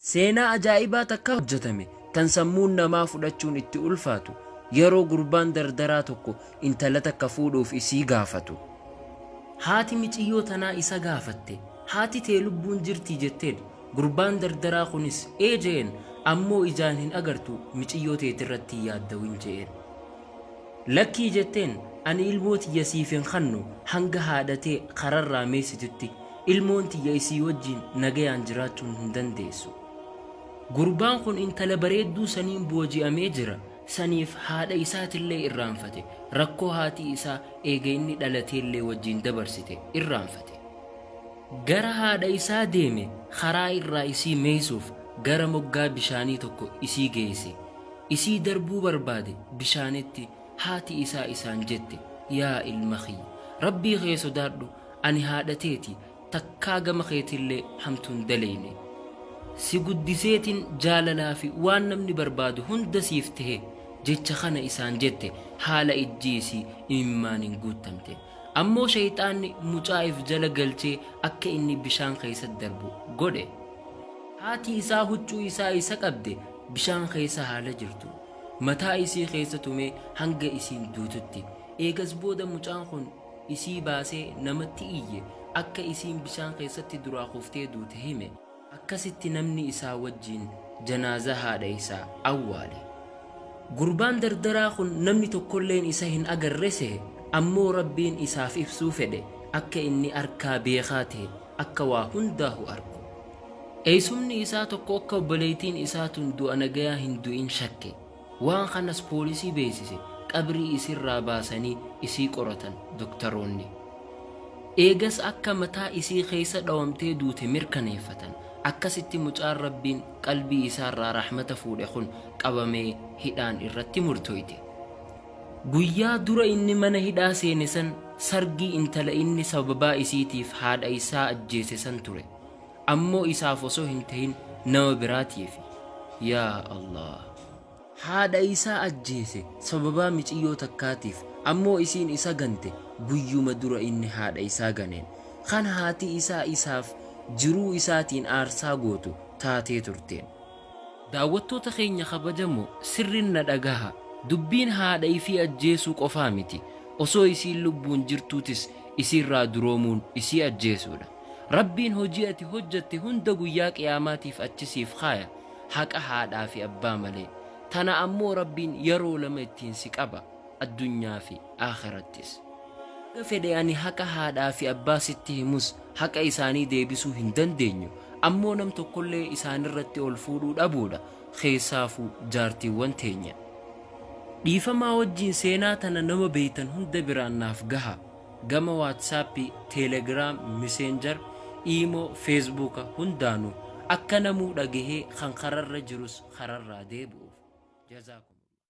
Seenaa ajaa'ibaa takka hojjetame tan sammuun namaa fudhachuun itti ulfaatu yeroo gurbaan dardaraa tokko intala takka fuudhuuf isii gaafatu. Haati miiciyyoo tanaa isa gaafatte, haati tee lubbuun jirtii jetteen. Gurbaan dardaraa kunis jeen ammoo ijaan hin agartu miiciyyoo teetirratti yaaddawin jeen. Lakkii jetteen ani ilmoo tiyya siif hin kannu hanga haadhatee kararraa meessitutti ilmoon tiyya isii wajjin nagayaan jiraachuun hin dandeessu. Gurbaan kun intala bareedduu saniin booji'amee jira. Saniif haadha isaatillee irraanfate. Rakkoo haati isaa eega inni dhalateellee wajjin dabarsite irraanfate. Gara haadha isaa deeme karaa irraa isii meessuuf gara moggaa bishaanii tokko isii geesse. Isii darbuu barbaade bishaanitti haati isaa isaan jette, yaa ilma kiyya rabbii kee sodaadhu, ani haadhateeti takkaa gama keetillee hamtuun daleyne. Si guddiseetiin jaalalaa fi waan namni barbaadu hunda siif tahe jecha kana isaan jette haala ijjiisii imimmaan hin guutamte. Ammoo shayxaanni mucaa'iif jala galchee akka inni bishaan keessa darbu godhe. Haati isaa huccuu isaa isa qabde bishaan keessa haala jirtu. Mataa isii keessa tumee hanga isiin duututti. Eegas booda mucaan kun isii baasee namatti iyye akka isiin bishaan keessatti duraa kuftee duute hime. Akkasitti namni isaa wajjin janaazaa haadha isaa awwaale. Gurbaan dardaraa kun namni tokkolleen isa hin agarrese, ammoo rabbiin isaaf ibsuu fedhe akka inni arkaa beekaa ta'e akka waa hundaahu argu. Eessumni isaa tokko akka obboleettiin isaa tun du'a nagayaa hin du'in shakke. Waan kanas poolisii beeksise qabrii isirraa baasanii isii qoratan doktaroonni. Eegas akka mataa isii keessa dhawamtee duute mirkaneeffatan. Akkasitti mucaan rabbiin qalbii isaarraa rahmata fuudhe kun qabamee hidhaan irratti murtooyte. Guyyaa dura inni mana hidhaa seene san sargii intala inni sababaa isiitiif haadha isaa ajjeese san ture. Ammoo isaaf osoo hin tahin nama biraatiif. Yaa Allah! Haadha isaa ajjeese sababaa miiciyyoo takkaatiif, ammoo isiin isa gante guyyuma dura inni haadha isaa ganeen. Kan haati isaa isaaf jiruu isaatiin aarsaa gootu taatee turteen. Daawwattoota keenya kabajamoo sirriin na dhagaha. Dubbiin haadha ifii ajjeesuu qofaa miti. Osoo isiin lubbuun jirtuutis isiirraa duroomuun isii ajjeesuudha. Rabbiin hojii ati hojjatte hunda guyyaa qiyaamaatiif achisiif kaaya. Haqa haadhaa fi abbaa malee. Tana ammoo rabbiin yeroo lama ittiin si qaba, addunyaa fi akhirattis. Fedhe ani haqa haadhaa fi abbaa sitti himus haqa isaanii deebisuu hin dandeenyu. Ammoo nam tokkollee isaanirratti ol fuudhuu dhabuudha. Keessaafuu jaartiiwwan teenya. Dhiifamaa wajjin seenaa tana nama beeytan hunda biraan naaf gaha. Gama waatsaappii, teelegiraam, miseenjar, iimoo, feesbuuka hundaanuu akka namuu dhagahee kan kararra jirus kararraa deebi'uuf.